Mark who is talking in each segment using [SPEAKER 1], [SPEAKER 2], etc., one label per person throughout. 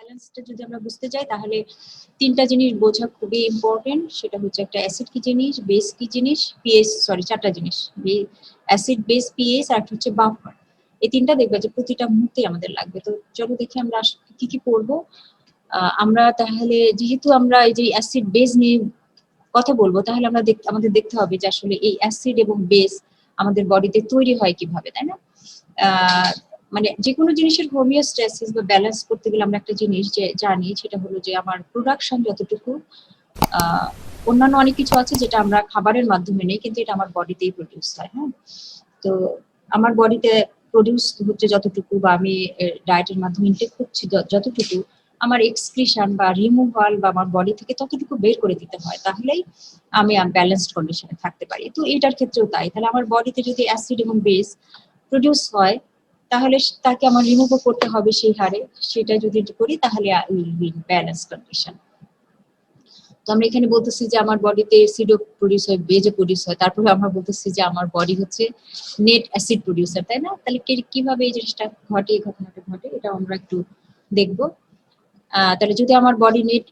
[SPEAKER 1] ব্যালেন্সটা যদি আমরা বুঝতে যাই তাহলে তিনটা জিনিস বোঝা খুবই ইম্পর্টেন্ট। সেটা হচ্ছে একটা অ্যাসিড কি জিনিস, বেস কি জিনিস, পিএইচ, সরি চারটা জিনিস, অ্যাসিড, বেস, পিএইচ, আর একটা হচ্ছে বাফার। এই তিনটা দেখবে যে প্রতিটা মুহূর্তে আমাদের লাগবে। তো চলো দেখি আমরা কি কি পড়বো। আমরা তাহলে যেহেতু আমরা এই যে অ্যাসিড বেস নিয়ে কথা বলবো, তাহলে আমরা আমাদের দেখতে হবে যে আসলে এই অ্যাসিড এবং বেস আমাদের বডিতে তৈরি হয় কিভাবে, তাই না? মানে যে কোনো জিনিসের হোমিওস্ট্যাসিস বা ব্যালেন্স করতে গেলে আমরা একটা জিনিস যে জানি, সেটা হলো যে আমার প্রোডাকশন যতটুকু, অন্যান্য অনেক কিছু আছে যেটা আমরা খাবারের মাধ্যমে নেই, কিন্তু এটা আমার বডিতেই প্রডিউস হয়। হ্যাঁ, তো আমার বডিতে প্রডিউস হচ্ছে যতটুকু, বা আমি ডায়েটের মাধ্যমে ইনটেক করছি যতটুকু, আমার এক্সক্রিশন বা রিমুভাল বা আমার বডি থেকে ততটুকু বের করে দিতে হয়, তাহলেই আমি ব্যালেন্সড কন্ডিশনে থাকতে পারি। তো এটার ক্ষেত্রেও তাই। তাহলে আমার বডিতে যদি অ্যাসিড এবং বেস প্রডিউস হয়, তাহলে তাকে আমার রিমুভও করতে হবে সেই হারে। সেটা যদি করি তাহলে will be in balance condition. তো আমরা এখানে বলতেছি যে আমার বডিতে অ্যাসিডও প্রডিউস হয়, বেজও প্রডিউস হয়, তারপরে আমরা বলতেছি যে আমার বডি হচ্ছে নেট অ্যাসিড প্রডিউসার, তাই না? তাহলে কিভাবে এই জিনিসটা ঘটে, এই ঘটনাটা ঘটে, এটা আমরা একটু দেখবো। তাহলে যদি আমার বডি নেট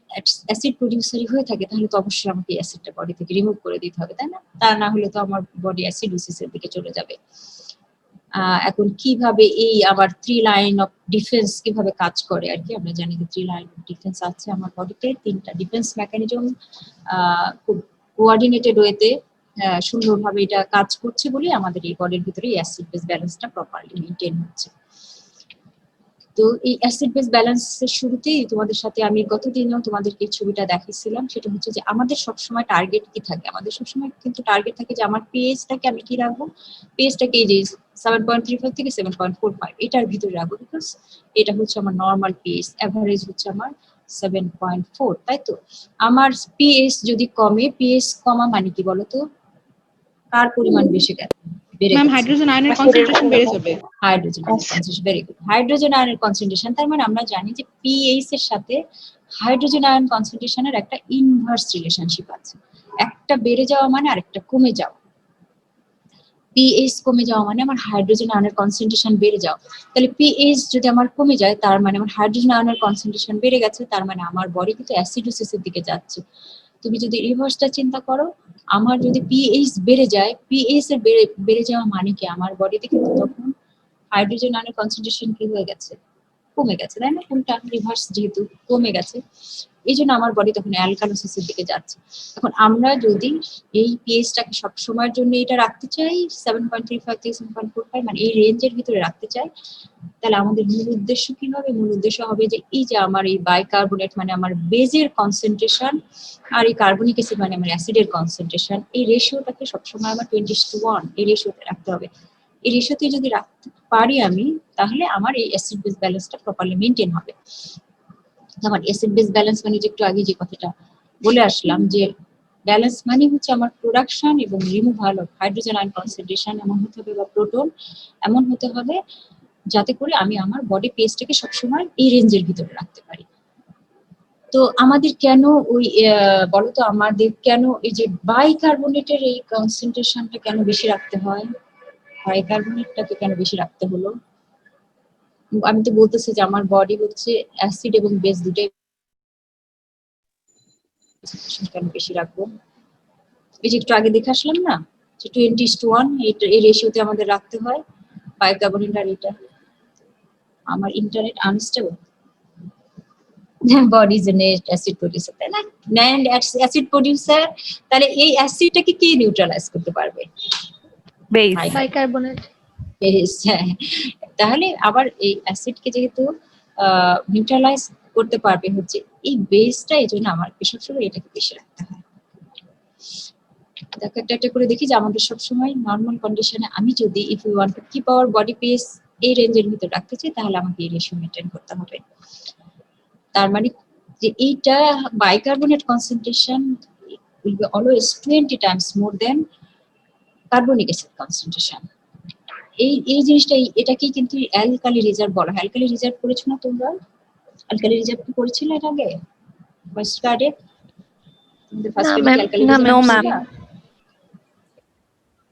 [SPEAKER 1] অ্যাসিড প্রডিউসারই হয়ে থাকে, তাহলে তো অবশ্যই আমাকে অ্যাসিডটা বডি থেকে রিমুভ করে দিতে হবে, তাই না? তা না হলে তো আমার বডি অ্যাসিডোসিসের দিকে চলে যাবে। এখন কিভাবে এই আবার 3 লাইন অফ ডিফেন্স কিভাবে কাজ করে আর কি, আমরা জানি যে 3 লাইন অফ ডিফেন্স আছে আমার বডিতে, তিনটা ডিফেন্স মেকানিজম খুব কোঅর্ডিনেটেড ওয়েতে সুন্দরভাবে এটা কাজ করছে বলে আমাদের এই বডির ভিতরে অ্যাসিড বেস ব্যালেন্সটা প্রপারলি মেইনটেইন হচ্ছে। তো এই অ্যাসিড বেস ব্যালেন্সের শুরুতেই তোমাদের সাথে আমি গতদিনও তোমাদেরকে এই ছবিটা দেখাইছিলাম। সেটা হচ্ছে যে আমাদের সবসময় টার্গেট কি থাকে, আমাদের সবসময় কিন্তু টার্গেট থাকে যে আমার পিএইচটাকে আমি কি রাখবো, পিএইচটাকে এই যে 7.35 থেকে 7.45 এটার ভিতরে রাখবো, বিকজ এটা হচ্ছে আমার নর্মাল পিএইচ, এভারেজ হচ্ছে আমার 7.4, তাই তো? আমার পিএইচ যদি কমে, পিএইচ কমা মানে কি বলতো, কার পরিমাণ বেশি বেড়ে
[SPEAKER 2] ম্যাম
[SPEAKER 1] গেছে?
[SPEAKER 2] হাইড্রোজেন আয়নের কনসেন্ট্রেশন বেড়ে যাবে।
[SPEAKER 1] হাইড্রোজেন আয়নের কনসেন্ট্রেশন, ভেরি গুড। হাইড্রোজেন আয়নের কনসেন্ট্রেশন, তার মানে আমরা জানি যে পিএইচ এর সাথে হাইড্রোজেন আয়ন কনসেন্ট্রেশনের একটা ইনভার্স রিলেশনশিপ আছে। একটা বেড়ে যাওয়া মানে আরেকটা কমে যাওয়া। পিএইচ কমে যাওয়া মানে আমার হাইড্রোজেন আয়নের কনসেন্ট্রেশন বেড়ে যাওয়া। তাহলে পিএইচ যদি আমার কমে যায়, তার মানে আমার হাইড্রোজেন আয়নের কনসেন্ট্রেশন বেড়ে গেছে, তার মানে আমার বডি কিন্তু অ্যাসিডোসিসের দিকে যাচ্ছে। তুমি যদি রিভার্সটা চিন্তা করো, আমার যদি পিএইচ বেড়ে যায়, পিএইচ এর বেড়ে যাওয়া মানে কি, আমার বডিতে কিন্তু তখন হাইড্রোজেন আয়নের কনসেন্ট্রেশন কি হয়ে গেছে, কমে গেছে, তাই না? কোনটা রিভার্স, যেহেতু কমে গেছে, এই জন্য আমার বডি তখন অ্যালকালোসিসের দিকে যাচ্ছে। এখন আমরা যদি এই পিএইচটাকে সব সময়ের জন্য এটা রাখতে চাই 7.35 থেকে 7.45, মানে এই রেঞ্জের ভিতরে রাখতে চাই, তাহলে আমাদের মূল উদ্দেশ্য কি হবে? মূল উদ্দেশ্য হবে যে এই যে আমার এই বাইকার্বনেট মানে আমার বেজের কনসেন্ট্রেশন, আর এই কার্বনিক অ্যাসিড মানে আমার অ্যাসিডের কনসেন্ট্রেশন, এই রেশিওটাকে সবসময় আমার 20:1 এই রেশিওতে রাখতে হবে। এই রেশিওতে যদি রাখতে পারি আমি, তাহলে আমার এই অ্যাসিড বেস ব্যালেন্সটা প্রপারলি মেইনটেইন হবে। যেমন অ্যাসিড বেস ব্যালেন্স মানে যে একটু আগে যে কথাটা বলে আসলাম, যে ব্যালেন্স মানে হচ্ছে আমার প্রোডাকশন এবং removal of hydrogen ion concentration এমন হতে হবে, বা প্রোটন এমন হতে হবে, যাতে করে আমি আমার বডি পেজটাকে সবসময় এই রেঞ্জের ভিতরে রাখতে পারি। তো আমাদের কেন ওই বলতো, আমাদের কেন এই যে বাইকার্বনেটের এই কনসেন্ট্রেশনটা কেন বেশি রাখতে হয়, বাইকার্বনেটটাকে কেন বেশি রাখতে হলো? আমি তো বলতেছি যে আমার বডি হচ্ছে অ্যাসিড এবং বেস দুটোই কেন বেশি রাখবো। এই যে একটু আগে দেখে আসলাম না যে 20:1 এই রেশিওতে আমাদের রাখতে হয় বাইকার্বনেট। আর এটা আমার internet unstable, body is net acid producer, তাই না? নেট অ্যাসিড প্রোডিউসার, তাহলে এই অ্যাসিডটাকে কে নিউট্রালাইজ করতে পারবে?
[SPEAKER 2] Base, bicarbonate.
[SPEAKER 1] বেস, হ্যাঁ। তাহলে আবার এই অ্যাসিডকে যেহেতু নিউট্রালাইজ করতে পারবে হচ্ছে এই বেসটা, এই জন্য আমার সবসময় এটাকে বেশি রাখতে হয়। দেখো একটা একটা করে দেখি যে আমাদের সবসময় নর্মাল কন্ডিশনে আমি যদি if you want to keep our body pace এই রেঞ্জের ভিতরে রাখতে চাই, তাহলে আমাকে এই রেশিও মেনটেন করতে হবে। তার মানে যে এইটা bicarbonate concentration will be always 20 times more than carbonic acid concentration. এই জিনিসটা, এটাকেই কিন্তু অ্যালকালি রিজার্ভ বলা হয়। অ্যালকালি রিজার্ভ করেছো না তোমরা? অ্যালকালি রিজার্ভ কি করেছিলে এর আগে ফার্স্ট কার্ডে? তোমাদের ফার্স্ট কার্ডে অ্যালকালি রিজার্ভ ছিল?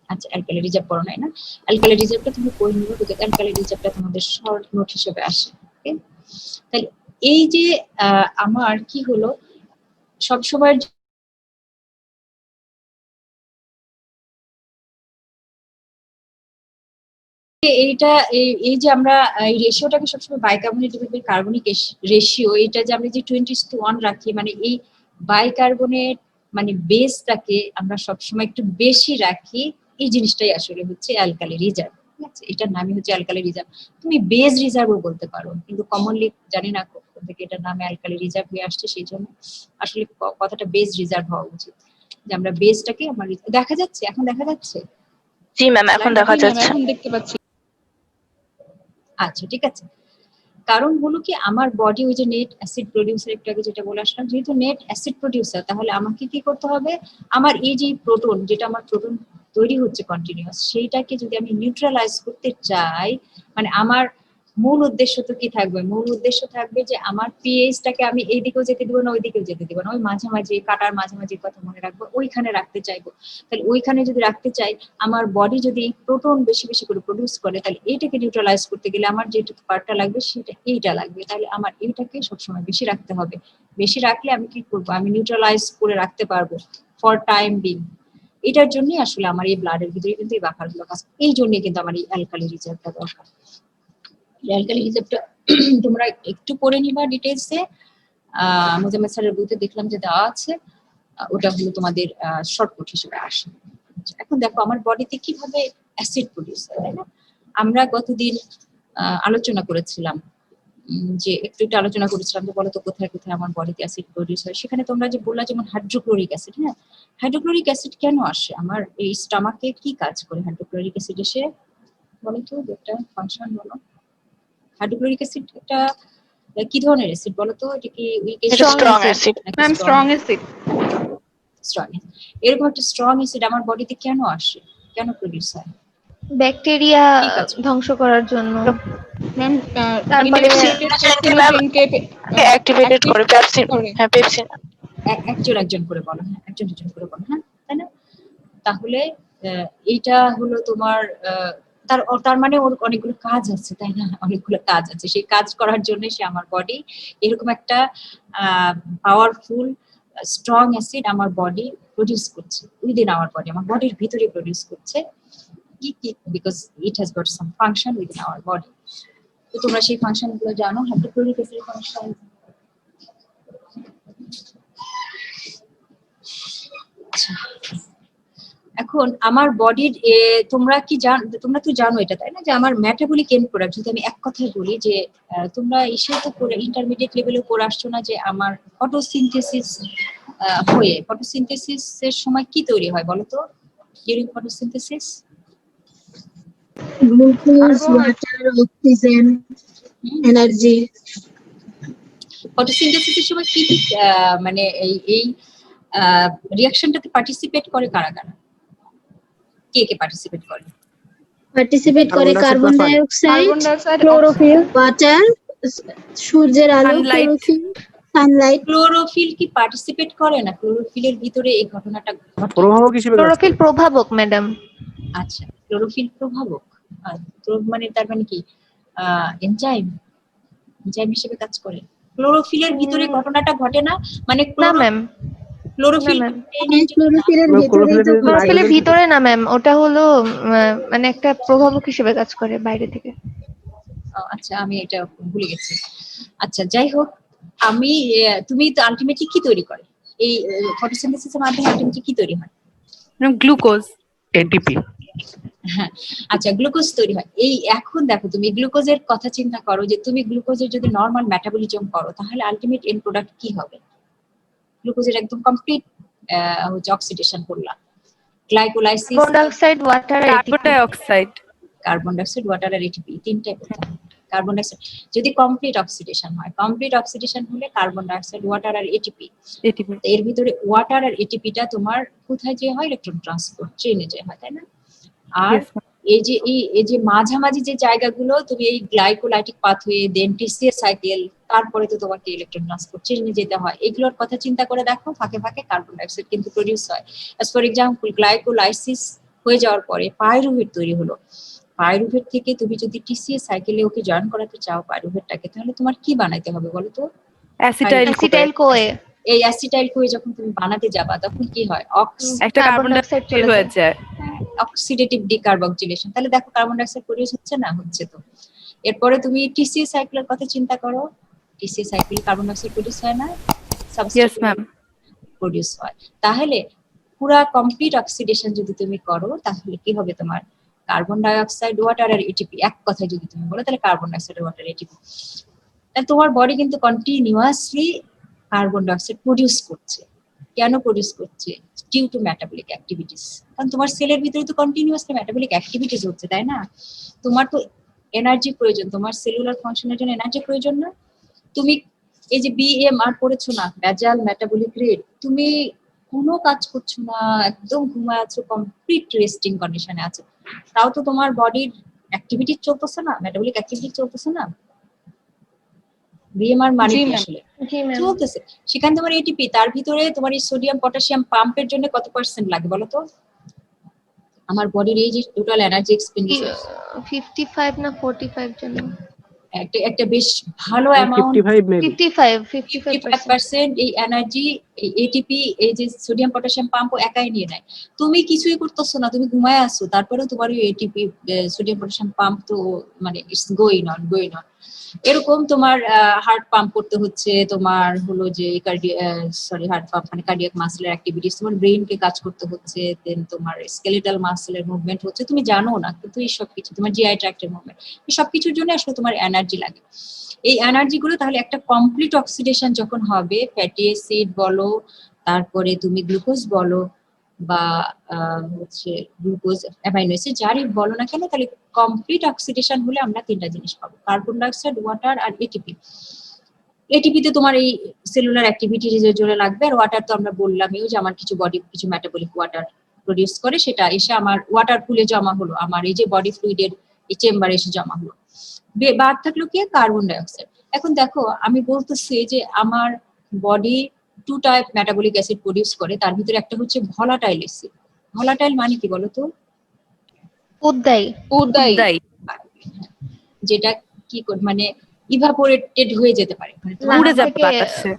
[SPEAKER 1] আচ্ছা, অ্যালকালি রিজার্ভ পড়ো নাই না? অ্যালকালি রিজার্ভটা তুমি পড়ে নিবে, বিকজ অ্যালকালি রিজার্ভটা তোমাদের শর্ট নোট হিসেবে আসে। ওকে, তাহলে এই যে আমার কি হলো সবসময় এইটা এই যে আমরা এই রেশিওটাকে সবসময় বাইকার্বনেট ডিভাইডেড কার্বনিক রেশিও, এটা যে আমরা যে 20:1 রাখি, মানে এই বাইকার্বনেট মানে বেসটাকে আমরা সবসময় একটু বেশি রাখি, এই জিনিসটাই আসলে হচ্ছে অ্যালকালি রিজার্ভ। ঠিক আছে, এটার নামই হচ্ছে অ্যালকালি রিজার্ভ। তুমি বেস রিজার্ভও বলতে পারো, কিন্তু কমনলি জানি না কোথা থেকে এটার নামে অ্যালকালি রিজার্ভ হয়ে আসছে, সেই জন্য আসলে কথাটা বেস রিজার্ভ হওয়া উচিত, যে আমরা বেসটাকে আমার দেখা যাচ্ছে, এখন দেখা যাচ্ছে।
[SPEAKER 3] জি ম্যাম, এখন দেখা যাচ্ছে।
[SPEAKER 2] এখন দেখতে পাচ্ছি।
[SPEAKER 1] আচ্ছা ঠিক আছে, কারণ হলো কি আমার বডি ওই যে নেট অ্যাসিড প্রোডিউসার, একটু আগে যেটা বলে আসলাম, যেহেতু নেট অ্যাসিড প্রোডিউসার, তাহলে আমাকে কি করতে হবে, আমার এই যে প্রোটন, যেটা আমার প্রোটন তৈরি হচ্ছে কন্টিনিউয়াস, সেইটাকে যদি আমি নিউট্রালাইজ করতে চাই, মানে আমার মূল উদ্দেশ্য তো কি থাকবে, মূল উদ্দেশ্য থাকবে যে আমার পিএইচটাকে আমি এইদিকেও যেতে দিব না, ওইদিকেও যেতে দিব না, ওই মাঝামাঝি কাটার মাঝামাঝি কথা মনে রাখবো, ওইখানে রাখতে চাইবো। তাহলে ওইখানে যদি রাখতে চাই, আমার বডি যদি প্রোটন বেশি বেশি করে প্রডিউস করে, তাহলে এইটাকে নিউট্রালাইজ করতে গেলে আমার যে পার্টটা লাগবে সেটা এইটা লাগবে, তাহলে আমার এইটাকে সবসময় বেশি রাখতে হবে। বেশি রাখলে আমি কি করবো, আমি নিউট্রালাইজ করে রাখতে পারবো ফর টাইম বিং। এটার জন্যই আসলে আমার এই ব্লাডের ভিতরে কিন্তু এই বাফারগুলো কাজ, এই জন্যই কিন্তু আমার এই অ্যালকালি রিজার্ভটা দরকার। অ্যালকালি রিজার্ভটা তোমরা একটু পড়ে নিবা ডিটেইলসে, মোজাম্মেদ স্যারের বইতে দেখলাম যে দেওয়া আছে, ওটা হলো তোমাদের শর্টকাট হিসেবে আসে। এখন দেখো আমার বডিতে কিভাবে অ্যাসিড প্রডিউস হয়, তাই না? আমরা গতদিন আলোচনা করেছিলাম, যে একটু একটু আলোচনা করেছিলাম যে বলতো কোথায় কোথায় আমার বডিতে অ্যাসিড প্রডিউস হয়। সেখানে তোমরা যে বললা যেমন হাইড্রোক্লোরিক অ্যাসিড, হ্যাঁ হাইড্রোক্লোরিক অ্যাসিড কেন আসে আমার এই স্টমাকে, কি কাজ করে হাইড্রোক্লোরিক অ্যাসিড এসে, বলো তো একটা ফাংশন বলো। হাইড্রোক্লোরিক অ্যাসিড এটা কি ধরনের অ্যাসিড বলো তো, এটা কি week
[SPEAKER 3] strong acid.
[SPEAKER 2] Ma'am strong acid.
[SPEAKER 1] Strong, এরকম একটা স্ট্রং অ্যাসিড আমার বডিতে কেন আসে, কেন প্রডিউস হয়?
[SPEAKER 2] ব্যাকটেরিয়া
[SPEAKER 1] কি কাজ করে?
[SPEAKER 2] ধ্বংস করার জন্য।
[SPEAKER 4] ম্যাম
[SPEAKER 2] তারপরে
[SPEAKER 3] অ্যাক্টিভেটেড করে পেপসিন। হ্যাঁ পেপসিন।
[SPEAKER 1] একজন করে বলো, হ্যাঁ একজন করে বলো, হ্যাঁ তাই না? তাহলে এইটা হলো তোমার তার মানে ওর অনেকগুলো কাজ আছে, তাই না? অনেকগুলো কাজ আছে, সেই কাজ করার জন্য সে আমার বডি এরকম একটা পাওয়ারফুল স্ট্রং অ্যাসিড আমার বডি প্রডিউস করছে, উইদিন আওয়ার বডি, আমার বডির ভিতরে প্রডিউস করছে। কি because it has got some function within our body. তো তোমরা সেই ফাংশন গুলো জানো, হাইড্রোক্লোরিক অ্যাসিড ফাংশন। এখন আমার বডির তোমরা কি তোমরা তো জানো এটা, তাই না, যে আমার মেটাবলিক এন্ড প্রোডাক্ট, যদি আমি এক কথায় বলি যে তোমরা এসে তো করে ইন্টারমিডিয়েট লেভেলে করে আসছো না, যে আমার ফটোসিনথেসিস হয়ে, ফটোসিনথেসিস এর সময় কি তৈরি হয় বলো তো, during photosynthesis?
[SPEAKER 5] Glucose, water, oxygen, energy.
[SPEAKER 1] ফটোসিনথেসিসের সময় কি কি মানে এই রিঅ্যাকশনটাতে পার্টিসিপেট করে কারা কারা, কে পার্টিসিপেট করে?
[SPEAKER 5] পার্টিসিপেট করে carbon die oxide,
[SPEAKER 2] chlorophyll,
[SPEAKER 5] water, সূর্যের আলো,
[SPEAKER 2] সানলাইট।
[SPEAKER 5] Chlorophyll, Sunlight.
[SPEAKER 1] ক্লোরোফিল কি পার্টিসিপেট করে না? ক্লোরোফিলের ভিতরে এই ঘটনাটা ঘটে।
[SPEAKER 6] প্রভাবক হিসেবে
[SPEAKER 2] ক্লোরোফিল প্রভাবক ম্যাডাম।
[SPEAKER 1] আচ্ছা, ক্লোরোফিল প্রভাবক, মানে তার মানে কি এনজাইম হিসেবে কাজ করে? ক্লোরোফিলের ভিতরে ঘটনাটা ঘটে না, মানে
[SPEAKER 2] না ম্যাম,
[SPEAKER 1] ক্লোরোফিল
[SPEAKER 5] ক্লোরোফিলের ভিতরেই তো
[SPEAKER 2] ক্লোরোফিলের ভিতরে না ম্যাম, ওটা হলো মানে একটা প্রভাবক হিসেবে কাজ করে বাইরে থেকে।
[SPEAKER 1] আচ্ছা আমি এটা ভুলে গেছি। আচ্ছা যাই হোক, আমি তুমি তো আলটিমেটলি কি তৈরি করে এই ফটোসিনথেসিসের মাধ্যমে, আলটিমেটলি কি তৈরি হয়?
[SPEAKER 2] Glucose,
[SPEAKER 6] ATP.
[SPEAKER 1] হ্যাঁ আচ্ছা, গ্লুকোজ তৈরি হয়। এই এখন দেখো তুমি গ্লুকোজের কথা চিন্তা করো, যে তুমি গ্লুকোজের যদি নরমাল মেটাবলিজম করো, তাহলে আলটিমেট এন্ড প্রোডাক্ট কি হবে? গ্লুকোজের একদম কমপ্লিট হচ্ছে অক্সিডেশন করলাম, glycolysis,
[SPEAKER 2] carbon die oxide, water,
[SPEAKER 4] carbon die oxide,
[SPEAKER 1] carbon die oxide, water আর এটিপি, তিনটাই করতে হবে। কার্বন ডাই অক্সাইড যদি কমপ্লিট অক্সিডেশন হয়, কমপ্লিট অক্সিডেশন হলে কার্বন ডাই অক্সাইড, ওয়াটার আর এটিপি, এর ভিতরে ওয়াটার আর এটিপিটা তোমার কোথায় যে হয়, ইলেকট্রন ট্রান্সপোর্ট চেইনে যে হয়, তাই না? আর এই যে মাঝামাঝি যে জায়গাগুলো, তুমি এই গ্লাইকোলাইটিক পাথওয়ে, দেন টিসিএ সাইকেল, তারপরে তো তোমাকে ইলেকট্রন ট্রান্সপোর্ট চেইনে যেতে হয়। এগুলোর কথা চিন্তা করে দেখো, ফাঁকে ফাঁকে কার্বন ডাই অক্সাইড কিন্তু প্রডিউস হয়। ফর এক্সাম্পল গ্লাইকোলাইসিস হয়ে যাওয়ার পরে পাইরুভেট তৈরি হলো, পাইরুভেট থেকে তুমি যদি টিসিএ সাইকেলে ওকে জয়েন করাতে চাও পাইরুভেটটাকে, তাহলে তোমার কি বানাইতে হবে বলো তো?
[SPEAKER 4] অ্যাসিটাইল
[SPEAKER 2] অ্যাসিটাইল কোয়ে
[SPEAKER 1] এই অ্যাসিটাইল কোয়ে যখন তুমি বানাতে যাবা তখন কি হয়?
[SPEAKER 4] একটা কার্বন ডাইঅক্সাইড
[SPEAKER 2] চলে
[SPEAKER 4] হয়ে যায়।
[SPEAKER 1] Oxidative decarboxylation. তাহলে দেখো কার্বন ডাইঅক্সাইড প্রডিউস হচ্ছে না? হচ্ছে তো। এরপরে তুমি টিসিএ সাইকেলের কথা চিন্তা করো, TCA cycle carbon dioxide produce হয় না?
[SPEAKER 4] Yes ma'am.
[SPEAKER 1] প্রডিউস হয়। তাহলে পুরা কমপ্লিট অক্সিডেশন যদি তুমি করো তাহলে কি হবে? তোমার কার্বন ডাই অক্সাইড ওয়াটার আর এটিপি, এক কথায় যদি তুমি বলো তাহলে carbon die oxide water ATP. তাহলে তোমার বডি কিন্তু continuously carbon die oxide produce করছে। কেন প্রডিউস করছে? Due to metabolic activities. কারণ তোমার সেলের ভিতরে তো কন্টিনিউয়াসলি মেটাবলিক অ্যাক্টিভিটিস হচ্ছে, তাই না? তোমার তো এনার্জি প্রয়োজন, তোমার সেলুলার ফাংশনের জন্য এনার্জি প্রয়োজন না? তুমি এই যে বিএমআর পড়েছো না, বেজাল মেটাবলিক রেট, তুমি কোনো কাজ করছো না, একদম ঘুমায় আছো, কমপ্লিট রেস্টিং কন্ডিশনে আছো, তাও তো তোমার বডির অ্যাক্টিভিটি চলতেছে না, মেটাবলিক অ্যাক্টিভিটি চলতেছে না। বিএমআর মানে
[SPEAKER 3] জি
[SPEAKER 1] কি
[SPEAKER 3] ম্যাম।
[SPEAKER 1] আসলে?
[SPEAKER 2] জি ম্যাম
[SPEAKER 1] চলতেছে। সেখানে তোমার এটিপি, তার ভিতরে তোমার এই সোডিয়াম পটাশিয়াম পাম্পের জন্য কত পার্সেন্ট লাগে বলো তো? আমার বডির এই যে টোটাল এনার্জি এক্সপেন্ডিচার
[SPEAKER 2] 55 না 45 জন্য
[SPEAKER 1] একটা বেশ ভালো অ্যামাউন্ট,
[SPEAKER 6] 55 মেবি।
[SPEAKER 2] 55
[SPEAKER 1] 55% এই এনার্জি এই এটিপি এই যে সোডিয়াম পটাশিয়াম পাম্প একাই নিয়ে নেয়। তুমি কিছুই করতেছো না, তুমি ঘুমায় আসছো, তারপরেও তোমার ওই এটিপি সোডিয়াম পটাশিয়াম পাম্প তো মানে it's going on going on. এরকম তোমার হার্ট পাম্প করতে হচ্ছে, তোমার হলো যে হার্ট পাম্প মানে কার্ডিয়াক মাসেলের অ্যাক্টিভিটিস, তোমার ব্রেইনকে কাজ করতে হচ্ছে, দেন তোমার স্কেলেটাল মাসেলের মুভমেন্ট হচ্ছে, তুমি জানো না কিন্তু এই সব কিছু, তোমার জিআই ট্র্যাক্টের মুভমেন্ট, এই সব কিছুর জন্য আসলে তোমার এনার্জি লাগে। এই এনার্জি গুলো তাহলে একটা কমপ্লিট অক্সিডেশন যখন হবে, ফ্যাটি অ্যাসিড বলো, তারপরে তুমি গ্লুকোজ বলো বা হচ্ছে গ্লুকোজ অ্যামাইনো অ্যাসিড যারই বলো না কেন, তাহলে কমপ্লিট অক্সিডেশন হলে আমরা তিনটা জিনিস পাবো, কার্বন ডাইঅক্সাইড, ওয়াটার আর এটিপি। এটিপিতে তোমার এই সেলুলার অ্যাক্টিভিটির জন্য লাগবে, আর ওয়াটার তো আমরা বললামই যে আমার কিছু বডি কিছু মেটাবলিক ওয়াটার প্রডিউস করে, সেটা এসে আমার ওয়াটার পুলে জমা হলো, আমার এই যে বডি ফ্লুইডের এই চেম্বারে এসে জমা হলো। বাদ থাকলো কি? Carbon dioxide. এখন দেখো আমি বলতেছি যে আমার body 2 type metabolic acid produce করে, তার ভিতরে একটা হচ্ছে ভলাটাইল অ্যাসিড। ভলাটাইল মানে কি বলতো?
[SPEAKER 2] উদ্দায়ী
[SPEAKER 1] যেটা কি মানে ইভাপোরেটেড হয়ে যেতে পারে, মানে
[SPEAKER 4] উড়ে যাবে
[SPEAKER 2] থেকে
[SPEAKER 4] বাতাসে।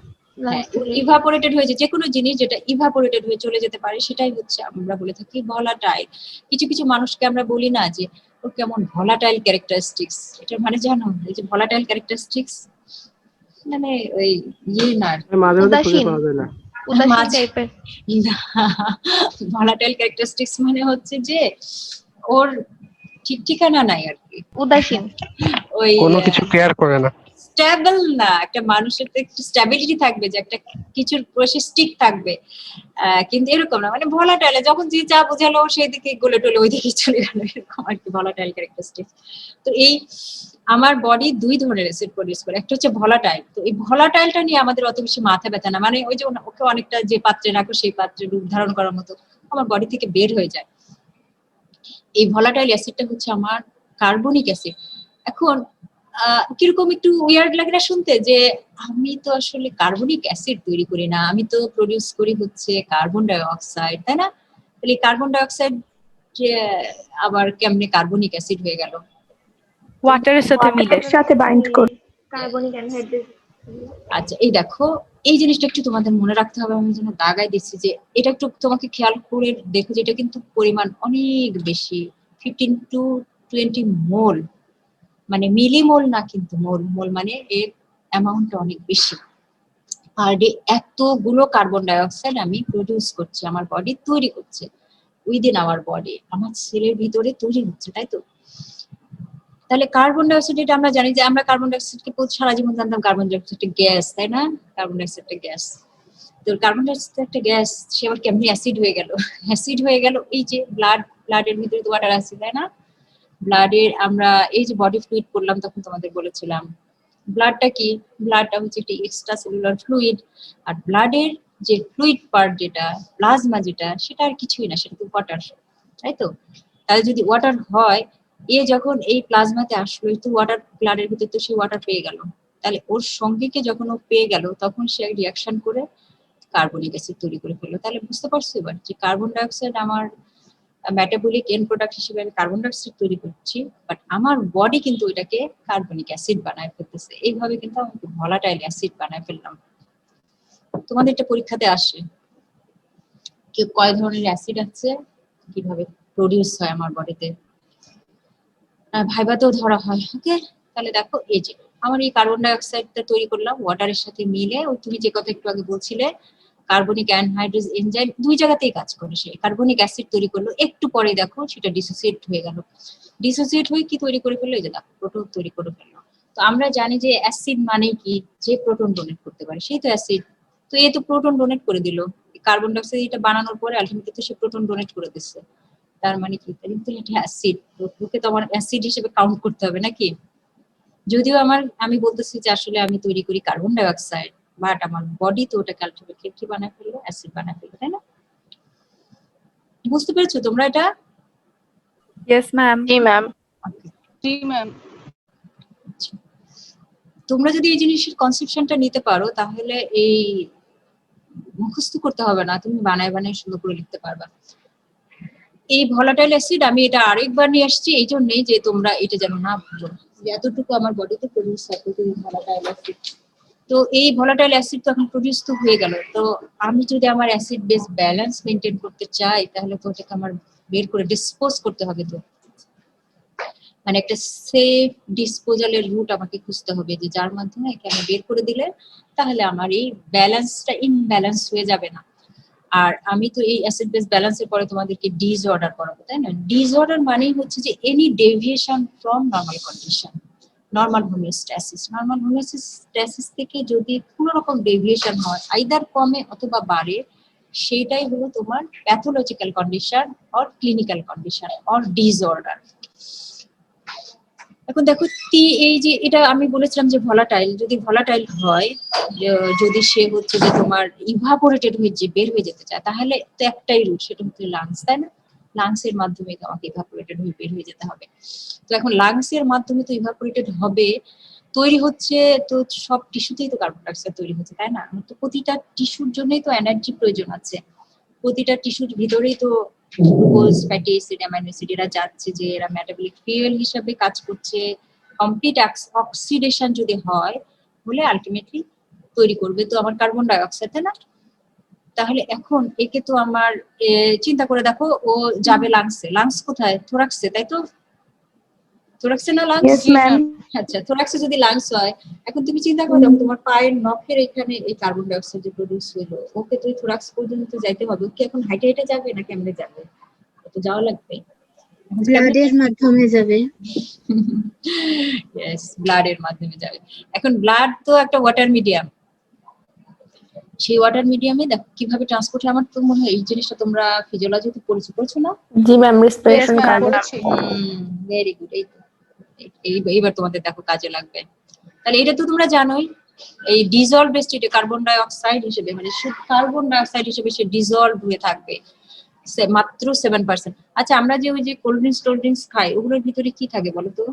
[SPEAKER 1] ইভাপোরেটেড হয়ে যায়, যে কোনো জিনিস যেটা ইভাপোরেটেড হয়ে চলে যেতে পারে সেটাই হচ্ছে আমরা বলে থাকি ভলাটাইল। কিছু কিছু মানুষকে আমরা বলি না যে ও কেমন ভলাটাইল ক্যারেক্টারিস্টিক্স, এটা মানে জানো এই যে ভলাটাইল ক্যারেক্টারিস্টিক্স মানে ওই ইয়ে না,
[SPEAKER 6] মাঝে মাঝে খুঁজে
[SPEAKER 2] উদাসীন
[SPEAKER 6] পাওয়া যায় না।
[SPEAKER 2] উদাসীন টাইপের
[SPEAKER 1] ভলাটাইল ক্যারেক্টারিস্টিক্স মানে হচ্ছে যে ওর ঠিক ঠিকানা নাই আর কি,
[SPEAKER 2] উদাসীন
[SPEAKER 1] ওই
[SPEAKER 6] কোনো কিছু কেয়ার করে না।
[SPEAKER 1] স্টেবল না। একটা মানুষের তো একটু স্টেবিলিটি থাকবে, যে একটা কিছুর প্রসেস ঠিক থাকবে, কিন্তু এরকম না, মানে ভলাটাইল যখন যে যা বোঝালো সেই দিকে গলে টলে ওই দিকে চলে গেল, এরকম আর কি ভলাটাইল ক্যারেক্টারিস্টিক। তো এই আমার বডি দুই ধরনের অ্যাসিড প্রডিউস করে, একটা হচ্ছে ভলাটাইল। তো এই ভলাটাইলটা নিয়ে আমাদের অত বেশি মাথা ব্যথা না, মানে ওই যে ওকে অনেকটা যে পাত্রে রাখো সেই পাত্রে রূপ ধারণ করার মতো আমার বডি থেকে বের হয়ে যায়। এই ভলাটাইল অ্যাসিডটা হচ্ছে আমার কার্বনিক অ্যাসিড। এখন কিরকম একটু উইয়ার্ড লাগে না শুনতে, যে আমি তো আসলে কার্বনিক অ্যাসিড তৈরি করি না, আমি তো প্রডিউস করি হচ্ছে কার্বন ডাই অক্সাইড, তাই না? তাহলে কার্বন ডাই অক্সাইড আবার কেমনে কার্বনিক অ্যাসিড হয়ে গেল?
[SPEAKER 4] ওয়াটারের সাথে মিলে।
[SPEAKER 5] সাথে বাইন্ড করে
[SPEAKER 2] কার্বনিক অ্যানহাইড্রেট
[SPEAKER 1] আচ্ছা এই দেখো, এই জিনিসটা একটু তোমাদের মনে রাখতে হবে, আমি যেন দাগাই দিচ্ছি যে এটা একটু তোমাকে খেয়াল করে দেখো যে এটা কিন্তু পরিমাণ অনেক বেশি, 15 to 20 মোল, মানে মিলিমোল না কিন্তু মোল, মোল মানে এর অ্যামাউন্টটা অনেক বেশি। আর এতগুলো কার্বন ডাই অক্সাইড আমি প্রডিউস করছি, আমার বডি তৈরি করছে উইদিন আওয়ার বডি, আমার সেলের ভিতরে তৈরি হচ্ছে, তাই তো? তাহলে কার্বন ডাই অক্সাইড, এটা আমরা জানি যে আমরা কার্বন ডাই অক্সাইডকে সারা জীবন জানতাম কার্বন ডাই অক্সাইড একটা গ্যাস, তাই না? কার্বন ডাই অক্সাইড একটা গ্যাস। তো কার্বন ডাই অক্সাইড একটা গ্যাস, সে আবার কেমনি অ্যাসিড হয়ে গেল? অ্যাসিড হয়ে গেল এই যে ব্লাডের ভিতরে তো ওয়াটার আছে, তাই না? ব্লাডের আমরা এই যে বডি ফ্লুইড পড়লাম তখন তোমাদের বলেছিলাম ব্লাডটা কি, ব্লাডটা হচ্ছে একটি এক্সট্রা সেলুলার ফ্লুইড, আর ব্লাডের যে ফ্লুইড পার্ট যেটা প্লাজমা যেটা, সেটা আর কিছুই না, সেটা তো ওয়াটার, তাই তো? তাহলে যদি ওয়াটার হয়, যখন এই প্লাজমাতে আসলো তো ওয়াটার, ব্লাডের ভিতরে তো সে ওয়াটার পেয়ে গেল, তাহলে ওর সঙ্গীকে যখন ও পেয়ে গেল তখন সে রিয়াকশন করে কার্বনিক অ্যাসিড তৈরি করে ফেললো। তাহলে বুঝতে পারছো এবার যে কার্বন ডাই অক্সাইড আমার মেটাবলিক এন্ড প্রোডাক্ট হিসেবে আমি কার্বন ডাই অক্সাইড তৈরি করছি, বাট আমার বডি কিন্তু এটাকে কার্বনিক অ্যাসিড বানায় ফেলতেছে। এইভাবে কিন্তু আমি ভলাটাইল অ্যাসিড বানায় ফেললাম। তোমাদের এটা পরীক্ষাতে আসে কি কয় ধরনের অ্যাসিড আছে, কিভাবে প্রডিউস হয় আমার বডিতে, ভাইবাতেও ধরা হয়। ওকে, তাহলে দেখো এই যে আমার এই কার্বন ডাই অক্সাইডটা তৈরি করলাম ওয়াটারের সাথে মিলে, ওই তুমি যে কথা একটু আগে বলছিলে কার্বনিক অ্যানহাইড্রেজ এনজাইম দুই জায়গাতেই কাজ করে। সে কার্বনিক অ্যাসিড তৈরি করলো, একটু পরে দেখো সেটা ডিসোসিয়েট হয়ে গেল। ডিসোসিয়েট হয়ে কি তৈরি করে ফেললো, এই যে দেখো প্রোটন তৈরি করে ফেললো। তো আমরা জানি যে অ্যাসিড মানে কি, যে প্রোটন ডোনেট করতে পারে সেই তো অ্যাসিড। তো এ তো প্রোটন ডোনেট করে দিল, কার্বন ডাই অক্সাইড এটা বানানোর পরে আলটিমেটলি তো সে প্রোটন ডোনেট করে দিচ্ছে। তার মানে কি, কিন্তু এটা অ্যাসিড, ওকে তো আমার অ্যাসিড হিসেবে কাউন্ট করতে হবে নাকি? যদিও আমি বলতেছি যে আসলে আমি তৈরি করি কার্বন ডাই অক্সাইড, বাট আমার বডি তো ওটাকে আলটিমেটলি কি বানায় ফেললো, অ্যাসিড বানায় ফেললো, তাই না? বুঝতে পেরেছো তোমরা এটা?
[SPEAKER 4] Yes ma'am.
[SPEAKER 3] জি ম্যাম।
[SPEAKER 6] জি ম্যাম।
[SPEAKER 1] তোমরা যদি এই জিনিসের কনসেপশনটা নিতে পারো তাহলে এই মুখস্থ করতে হবে না, তুমি বানায় বানায় সুন্দর করে লিখতে পারবা। এই ভলাটাইল অ্যাসিড আমি এটা আরেকবার নিয়ে আসছি এই জন্যই যে তোমরা এটা যেন না ভুলো, যে এতটুকু আমার বডিতে প্রডিউস হয় ভলাটাইল অ্যাসিড। তো এই ভলাটাইল অ্যাসিড তো এখন প্রডিউস তো হয়ে গেল, তো আমি যদি আমার অ্যাসিড বেস ব্যালেন্স মেনটেন করতে চাই তাহলে তো ওটাকে আমার বের করে ডিসপোজ করতে হবে। তো মানে একটা সেফ ডিসপোজালের রুট আমাকে খুঁজতে হবে, যে যার মাধ্যমে একে আমি বের করে দিলে তাহলে আমার এই ব্যালেন্সটা ইমব্যালেন্স হয়ে যাবে না। আর আমি তো এই অ্যাসিড বেস ব্যালেন্সের পরে তোমাদেরকে ডিসঅর্ডার করাবো, তাই না? ডিসঅর্ডার মানেই হচ্ছে যে any deviation from normal condition, normal homeostasis. Normal homeostasis থেকে যদি কোনো রকম ডেভিয়েশন হয়, আইদার কমে অথবা বাড়ে, সেটাই হলো তোমার pathological condition or clinical condition or disorder. এখন দেখো এই যে এটা আমি বলেছিলাম যে ভলাটাইল, যদি ভলাটাইল হয়, যদি সে হচ্ছে যে তোমার ইভাপোরেটেড হয়ে যে বের হয়ে যেতে চায়, তাহলে তো একটাই রুট, সেটা হচ্ছে লাংস, তাই না? লাংস এর মাধ্যমে আমাকে ইভাপোরেটেড হয়ে বের হয়ে যেতে হবে। তো এখন লাংস এর মাধ্যমে তো ইভাপোরেটেড হবে, তৈরি হচ্ছে তো সব টিস্যুতেই তো কার্বন ডাই অক্সাইড তৈরি হচ্ছে, তাই না? তো প্রতিটা টিস্যুর জন্যই তো এনার্জি প্রয়োজন আছে, প্রতিটা টিস্যুর ভিতরেই তো glucose, fatty acid, amino acid এরা যাচ্ছে, যে এরা মেটাবলিক ফুয়েল হিসেবে কাজ করছে। কমপ্লিট অক্সিডেশন যদি হয় হলে আলটিমেটলি তৈরি করবে তো আমার কার্বন ডাই অক্সাইড, তাই না? তাহলে এখন একে তো আমার চিন্তা করে দেখো, ও যাবে লাংসে, লাংস কোথায়? থোরাক্সে, তাই তো? থোরাক্সে না লাংস?
[SPEAKER 2] Yes ma'am.
[SPEAKER 1] আচ্ছা, থোরাক্সে যদি লাংস হয়, এখন তুমি চিন্তা করে দেখো তোমার পায়ের নখের এখানে এই কার্বন ডাই অক্সাইড যে প্রডিউস হলো, ওকে তো থোরাক্স পর্যন্ত যাইতে হবে। ওকে এখন হাইটে হাইটে যাবে না কেমনে যাবে? তো যাওয়া লাগবে,
[SPEAKER 5] ব্লাডের মাধ্যমে যাবে।
[SPEAKER 1] ইয়েস, ব্লাডের মাধ্যমে যাবে। এখন ব্লাড তো একটা ওয়াটার মিডিয়াম, সেই ওয়াটার মিডিয়ামে দেখো কিভাবে ট্রান্সপোর্ট হয়। আমার তো মনে হয় এই জিনিসটা তোমরা ফিজিওলজিতে পড়ছো না?
[SPEAKER 2] জি ma'am, respiration carbon.
[SPEAKER 1] Very good. এইবার তোমাদের দেখো কাজে লাগবে। তাহলে এটা তো তোমরা জানোই, এই ডিজলভ স্টেটে কার্বন ডাই অক্সাইড হিসেবে, মানে শুধু কার্বন ডাই অক্সাইড হিসেবে সে ডিজলভ হয়ে থাকবে মাত্র 7%। আচ্ছা, আমরা যে ওই যে কোল্ড ড্রিঙ্কস খাই, ওগুলোর ভিতরে কি থাকে বলো তো?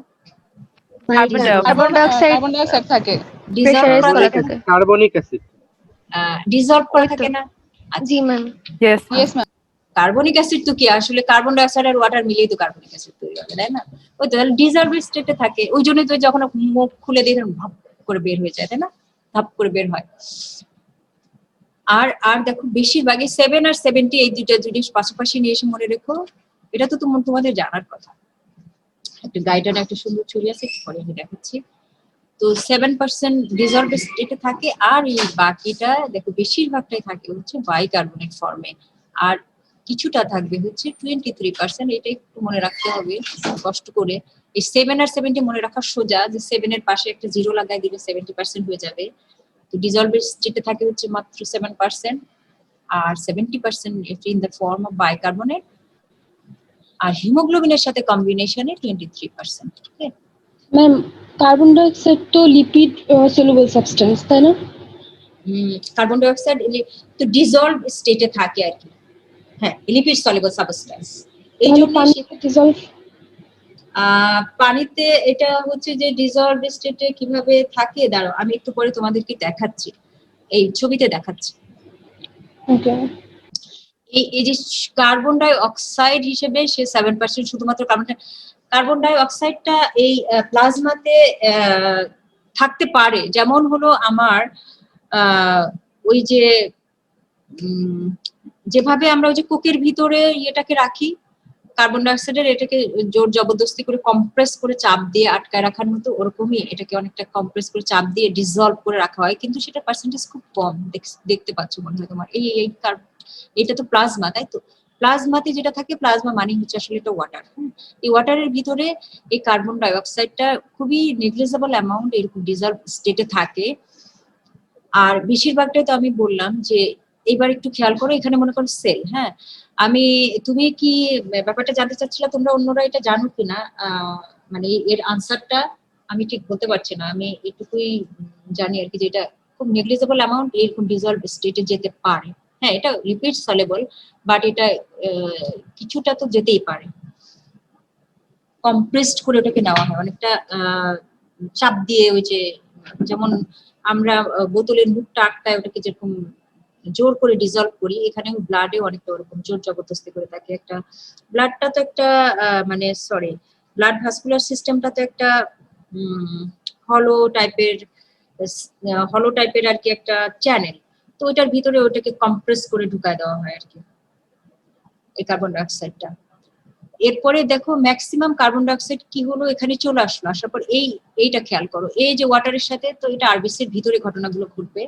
[SPEAKER 2] Carbon die oxide
[SPEAKER 6] carbon die oxide থাকে,
[SPEAKER 2] প্রেসারাইজ করা থাকে।
[SPEAKER 7] কার্বনিক অ্যাসিড
[SPEAKER 1] ডিজলভ করে থাকে না?
[SPEAKER 2] জি ma'am.
[SPEAKER 4] Yes
[SPEAKER 6] yes ma'am.
[SPEAKER 1] Carbonic acid তো কি আসলে কার্বন ডাই অক্সাইড আর ওয়াটার মিলিয়ে তো কার্বনিক অ্যাসিড তৈরি হবে, তাই না? ওই তো ডিজলভ স্টেটে থাকে, ওই জন্য তো যখন মুখ খুলে দিয়ে ভাপ করে বের হয়ে যায়, তাই না? ভাপ করে বের হয়। আর দেখো বেশিরভাগই 7 আর 70 এই দুইটা জিনিস পাশাপাশি নিয়ে এসে মনে রেখো, এটা তো তোমাদের জানার কথা। একটা গাইডারে একটা সুন্দর ছবি আছে, পরে আমি দেখাচ্ছি। তো 7% ডিজলভ স্টেটে থাকে, আর এই বাকিটা দেখো বেশিরভাগটাই থাকে হচ্ছে বাইকার্বনেট ফর্মে, আর কিছুটা থাকবে হচ্ছে 23%। এটা একটু মনে রাখতে হবে কষ্ট করে। এই 7 আর 70 মনে রাখা সোজা, যে 7 এর পাশে একটা জিরো লাগাই দিলে 70% হয়ে যাবে। তো ডিজলভ স্টেটে থাকে হচ্ছে মাত্র 7%, আর 70% in the form of bicarbonate, আর হিমোগ্লোবিনের সাথে কম্বিনেশনে 23%। ওকে,
[SPEAKER 8] ম্যাম, কার্বন ডাই অক্সাইড তো লিপিড সলিউবল সাবস্টেন্স, তাই না?
[SPEAKER 1] কার্বন ডাই অক্সাইড তো ডিজলভ স্টেটে থাকে আর কি। হ্যাঁ, লিপিড সলিউবল সাবস্টেন্স। এই জন্য
[SPEAKER 8] ডিজলভ
[SPEAKER 1] পানিতে এটা হচ্ছে যে ডিজলভ স্টেটে কিভাবে থাকে, দাঁড়াও আমি একটু পরে তোমাদেরকে দেখাচ্ছি, এই ছবিতে দেখাচ্ছি।
[SPEAKER 8] ওকে।
[SPEAKER 1] এই যে কার্বন ডাই অক্সাইড হিসেবে সে 7% শুধুমাত্র কার্বন ডাই অক্সাইডটা এই প্লাজমাতে থাকতে পারে। যেমন হলো আমার ওই যে যেভাবে আমরা ওই যে কোকের ভিতরে ইয়েটাকে রাখি কার্বন ডাইঅক্সাইডের, এটাকে জোর জবরদস্তি করে কম্প্রেস করে চাপ দিয়ে আটকায় রাখার মতো, ওরকমই এটাকে অনেকটা কম্প্রেস করে চাপ দিয়ে ডিসলভ করে রাখা হয়, কিন্তু সেটা পার্সেন্টেজ খুব কম দেখতে পাচ্ছ মনে হয় তোমার। এটা তো প্লাজমা, তাই তো? প্লাজমাতে যেটা থাকে, প্লাজমা মানে হচ্ছে আসলে এটা ওয়াটার। এই ওয়াটারের ভিতরে এই কার্বন ডাইঅক্সাইডটা খুবই নেগলিজেবল অ্যামাউন্ট এরকম ডিসলভ স্টেটে থাকে। আর বেশিরভাগটাই তো আমি বললাম যে এবার একটু খেয়াল করো, এখানে মনে করো সেল। হ্যাঁ, তুমি কি ব্যাপারটা জানতে চাচ্ছিলা, তোমরা অন্যরা এটা জানো কিনা? মানে এর আনসারটা আমি ঠিক বলতে পারছি না, আমি এটুকুই জানি আর কি, যে এটা খুব নেগলিজেবল অ্যামাউন্ট এরকম ডিসলভ স্টেটে যেতে পারে। হ্যাঁ, এটা লিপিড সলেবল, বাট এটা কিছুটা তো যেতেই পারে। কম্প্রেসড করে ওটাকে নেওয়া হয় অনেকটা চাপ দিয়ে, ওই যে যেমন আমরা বোতলের মুখটা আটকায় ওটাকে যেরকম জোর করে ডিসলভ করি, এখানে ব্লাডে অনেকটা ওরকম জোর জবরদস্তি করে থাকে। একটা ব্লাডটা তো একটা মানে সরি ব্লাড ভাস্কুলার সিস্টেমটা তো একটা হলো টাইপের আর কি একটা চ্যানেল, তো ওইটার ভিতরে ওটাকে কম্প্রেস করে ঢুকায় দেওয়া হয় আর কি এই কার্বন ডাইঅক্সাইডটা। এরপরে দেখো ম্যাক্সিমাম কার্বন ডাইঅক্সাইড কি হলো, এখানে চলে আসলো, আসার পর এইটা খেয়াল করো, এই যে ওয়াটারের সাথে, তো এটা আরবিসির ভিতরে ঘটনাগুলো ঘটবে,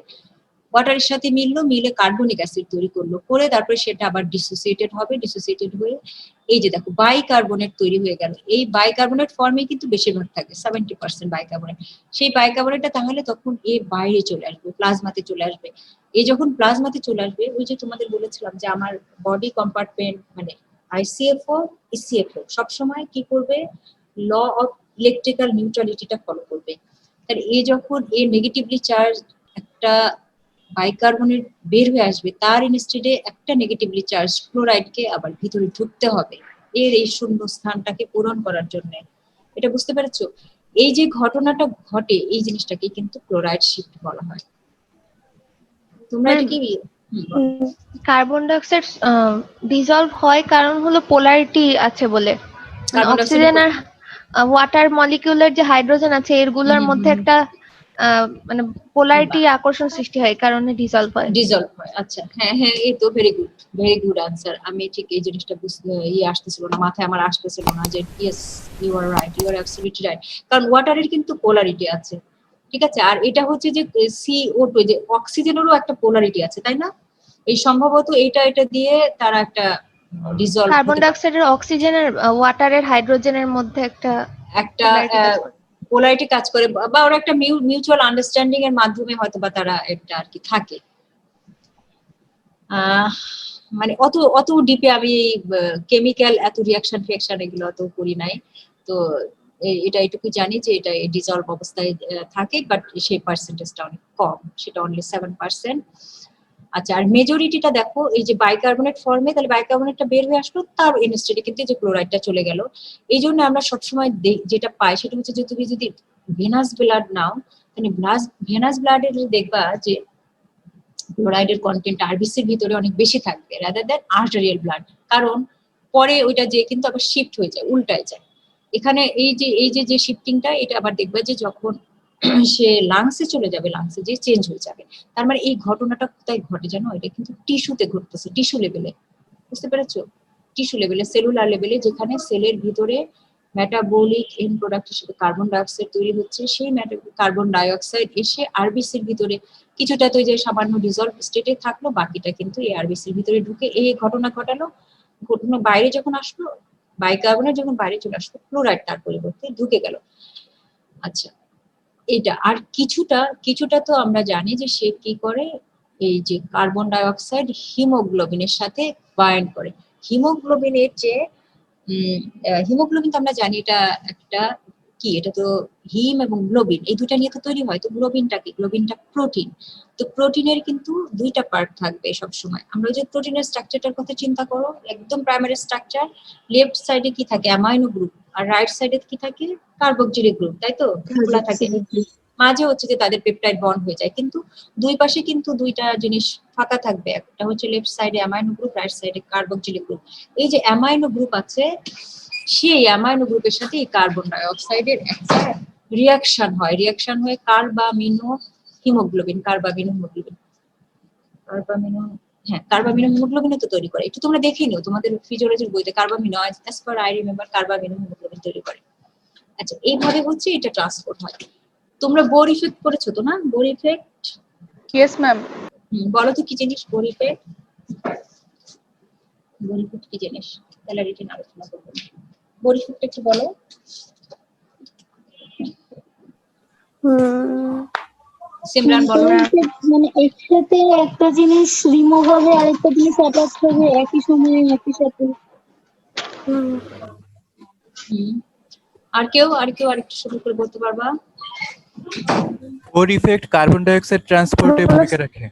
[SPEAKER 1] ওয়াটারের সাথে মিলে কার্বনিক অ্যাসিড তৈরি করলো, করে তারপরে সেটা আবার ডিসোসিয়েটেড হবে, ডিসোসিয়েটেড হয়ে এই যে দেখো বাইকার্বনেট তৈরি হয়ে গেল। এই বাইকার্বনেট ফর্মে কিন্তু বেশিরভাগ থাকে, 70% বাইকার্বনেট। সেই বাইকার্বনেটটা তাহলে তখন বাইরে চলে আসবে, প্লাজমাতে চলে আসবে। এই যখন প্লাজমাতে চলে আসবে, ওই যে তোমাদের বলেছিলাম যে আমার বডি কম্পার্টমেন্ট মানে ICFO ECFO সবসময় কি করবে, ল অফ ইলেকট্রিক্যাল নিউট্রালিটিটা ফলো করবে। তাহলে যখন নেগেটিভলি চার্জ একটা বাইকার্বনেট বের হয়ে আসবে, তার ইনস্টেডে একটা নেগেটিভলি চার্জ ক্লোরাইডকে আবার ভিতরে ঢুকতে হবে এই শূন্য স্থানটাকে পূরণ করার জন্য। এটা বুঝতে পেরেছো? এই যে ঘটনাটা ঘটে, এই জিনিসটাকে কিন্তু ক্লোরাইড শিফট বলা হয়। তোমরা এটা কি
[SPEAKER 2] কার্বন ডাইঅক্সাইড ডিসলভ হয় কারণ হলো পোলারিটি আছে বলে। অক্সিজেন আর ওয়াটার মলিকিউলের যে হাইড্রোজেন আছে এরগুলোর মধ্যে একটা মানে পোলারিটি আকর্ষণ সৃষ্টি হয়, কারণে ডিসলভ হয়।
[SPEAKER 1] আচ্ছা, হ্যাঁ হ্যাঁ, এই তো ভেরি গুড আনসার। আমি ঠিক এই জিনিসটা আসতেছিল না, মাথায় আমার আসতেছিল না যে yes you are right, you are absolutely right, কারণ ওয়াটারের কিন্তু পোলারিটি আছে, ঠিক আছে? আর এটা হচ্ছে যে CO2, যে অক্সিজেনেরও একটা পোলারিটি আছে, তাই না? এই সম্ভবত এটা দিয়ে তারা একটা ডিসলভ,
[SPEAKER 2] কার্বন ডাইঅক্সাইডের অক্সিজেনের ওয়াটারের হাইড্রোজেনের মধ্যে একটা
[SPEAKER 1] পোলারিটি কাজ করে, বা ওরা একটা মিউচুয়াল আন্ডারস্ট্যান্ডিং এর মাধ্যমে হয়তো বা তারা এটা আর কি থাকে। মানে অত ডিপে আমি কেমিক্যাল এত রিয়াকশন এগুলো অত করি নাই, তো এটা এটুকু জানি যে এটা ডিসলভ অবস্থায় থাকে, বাট সেই পার্সেন্টেজটা অনেক কম, সেটা অনলি 7%। আচ্ছা, আর মেজরিটিটা দেখো, এই যে বাইকার্বনেট ফর্মে, তাহলে বাইকার্বনেটটা বের হয়ে আসলো, তার ইনস্টেডে কিন্তু যে ক্লোরাইডটা চলে গেল। এই জন্য আমরা সবসময় যেটা পাই সেটা হচ্ছে যে তুমি যদি ভেনাস ব্লাড নাও, তাহলে ভেনাস ব্লাডে দেখবা যে ক্লোরাইডের কন্টেন্ট আরবিসির ভিতরে অনেক বেশি থাকবে রাদার দ্যান আর্টেরিয়াল ব্লাড, কারণ পরে ওইটা যে কিন্তু আবার শিফট হয়ে যায়, উল্টায় যায়। এখানে এই যে শিফটিংটা, এটা আবার দেখবে যে যখন সে লাংসে চলে যাবে, লাংসে যে চেঞ্জ হয়ে যাবে। তার মানে এই ঘটনাটা কোথায় ঘটে জানো? এটা কিন্তু টিস্যুতে ঘটতেছে, টিস্যু লেভেলে, বুঝতে পেরেছো? টিস্যু লেভেলে, সেলুলার লেভেলে, যেখানে সেলের ভিতরে মেটাবলিক এন্ড প্রোডাক্ট হিসেবে কার্বন ডাইঅক্সাইড তৈরি হচ্ছে, সেই কার্বন ডাইঅক্সাইড এসে আরবিসির ভিতরে কিছুটা তো যে সামান্য ডিসলভ স্টেটে থাকলো, বাকিটা কিন্তু এই আরবিসির ভিতরে ঢুকে এই ঘটনা ঘটালো। ঘটনা বাইরে যখন আসলো, বাইকার্বনেট যখন বাইরে চলে আসলো, ক্লোরাইড তার পরিবর্তে ঢুকে গেল। আচ্ছা, এটা আর কিছুটা তো আমরা জানি যে সে কি করে, এই যে কার্বন ডাইঅক্সাইড হিমোগ্লোবিনের সাথে বাইন্ড করে। হিমোগ্লোবিনের যে হিমোগ্লোবিন তো আমরা জানি এটা একটা কি, এটা তো হিম এবং গ্লোবিন এই দুটা নিয়ে তো তৈরি হয়। তো গ্লোবিনটা কি? গ্লোবিনটা প্রোটিন। তো প্রোটিনের কিন্তু দুইটা পার্ট থাকবে সব সময়। আমরা যে প্রোটিনের স্ট্রাকচারটার কথা চিন্তা করো, একদম প্রাইমারি স্ট্রাকচার, লেফট সাইডে কি থাকে? অ্যামাইনো গ্রুপ, আর রাইট সাইডে কি থাকে? কার্বক্সিলিক গ্রুপ, তাই তো? খোলা থাকে। মাঝে হচ্ছে যে তাদের পেপটাইড বন্ড হয়ে যায়, কিন্তু দুই পাশে কিন্তু দুইটা জিনিস ফাঁকা থাকবে, একটা হচ্ছে লেফট সাইডে অ্যামাইনো গ্রুপ, রাইট সাইডে কার্বক্সিলিক গ্রুপ। এই যে অ্যামাইনো গ্রুপ আছে, সেই অ্যামাইনো গ্রুপের সাথে এই কার্বন ডাই অক্সাইডের একটা রিয়াকশন হয়, রিয়াকশন হয়ে carbamino haemoglobin, carbamino haemoglobin, carbamino, হ্যাঁ কার্বামিনো হিমোগ্লোবিন তো তৈরি করে। একটু তোমরা দেখে নিও তোমাদের ফিজিওলজির বইতে, carbamino as per I remember carbamino haemoglobin তৈরি করে। আচ্ছা, এইভাবে হচ্ছে এটা ট্রান্সপোর্ট হয়। তোমরা বোর ইফেক্ট করেছো তো না? Bohr effect
[SPEAKER 6] yes ma'am.
[SPEAKER 1] বলো তো কি জিনিস বোর ইফেক্ট? বোর ইফেক্ট কি জিনিস? তাহলে রিটেন আলোচনা করবো। বোর ইফেক্ট একটু বলো। সিমরান বলো।
[SPEAKER 5] মানে একসাথে একটা জিনিস রিমুভ হবে, আরেকটা জিনিস অ্যাটাচ হবে একই সময়ে একই সাথে।
[SPEAKER 1] আর কেউ আরেকটু শুরু করে বলতে পারবা?
[SPEAKER 7] Bore effect carbon die oxide ট্রান্সপোর্টে ভূমিকা রাখে।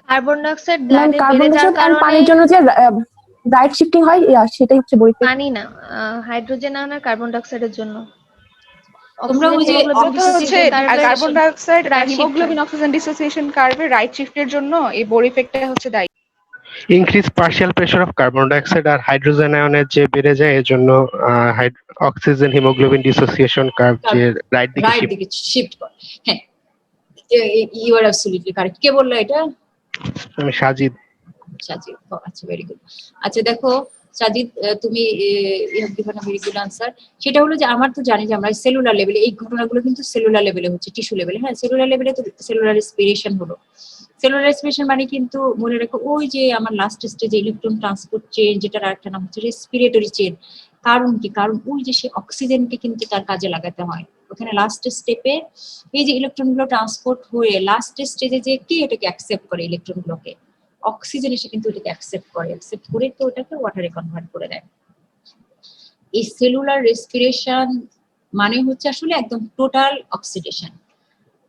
[SPEAKER 2] কার্বন ডাইঅক্সাইড ব্লাডে
[SPEAKER 9] কার্বন
[SPEAKER 2] বেড়ে যাওয়ার
[SPEAKER 9] ডাইঅক্সাইড
[SPEAKER 2] কারণে
[SPEAKER 9] পানির জন্য যে রাইট শিফটিং হয়, সেটাই হচ্ছে বোর ইফেক্ট।
[SPEAKER 2] পানি না, হাইড্রোজেন আয়ন আর কার্বন ডাইঅক্সাইডের জন্য।
[SPEAKER 1] তোমরা ওই যে
[SPEAKER 6] হচ্ছে কার্বন ডাইঅক্সাইড আর
[SPEAKER 2] Right shift
[SPEAKER 6] haemoglobin oxygen dissociation কার্ভে রাইট শিফটের জন্য এই বোর ইফেক্টটা হচ্ছে দায়ী।
[SPEAKER 10] Increase partial pressure of carbon dioxide আর হাইড্রোজেন আয়নের যে বেড়ে যায়, এর জন্য অক্সিজেন হিমোগ্লোবিন ডিসোসিয়েশন কার্ভ যে রাইট দিকে
[SPEAKER 1] শিফট করে। হ্যাঁ, ইউ আর অ্যাবসলিউটলি কারেক্ট। কে বললো এটা?
[SPEAKER 10] আমি সাজিদ।
[SPEAKER 1] সাজিদ, আচ্ছা ভেরি গুড। আচ্ছা দেখো সাজিদ, তুমি you have given a very good answer. সেটা হলো যে আমার তো জানি যে আমরা সেলুলার লেভেলে এই ঘটনাগুলো কিন্তু সেলুলার লেভেলে হচ্ছে, টিস্যু লেভেলে। হ্যাঁ, সেলুলার লেভেলে তো সেলুলার রেসপিরেশন হলো। সেলুলার রেসপিরেশন মানে কিন্তু মনে রেখো ওই যে আমার লাস্ট স্টেজে ইলেকট্রন ট্রান্সপোর্ট চেইন, যেটার আরেকটা নাম হচ্ছে রেসপিরেটরি চেইন। কারণ কি? কারণ ওই যে সে অক্সিজেনকে কিন্তু তার কাজে লাগাতে হয়। ওখানে লাস্ট স্টেপে এই যে ইলেকট্রনগুলো ট্রান্সপোর্ট হয়ে লাস্ট স্টেজে যে কে এটাকে অ্যাকসেপ্ট করে, ইলেকট্রনগুলোকে অক্সিজেন এসে কিন্তু এটাকে অ্যাকসেপ্ট করে তো ওটাকে ওয়াটারে কনভার্ট করে দেয়। এই সেলুলার রেসপিরেশন মানে হচ্ছে আসলে একদম টোটাল অক্সিডেশন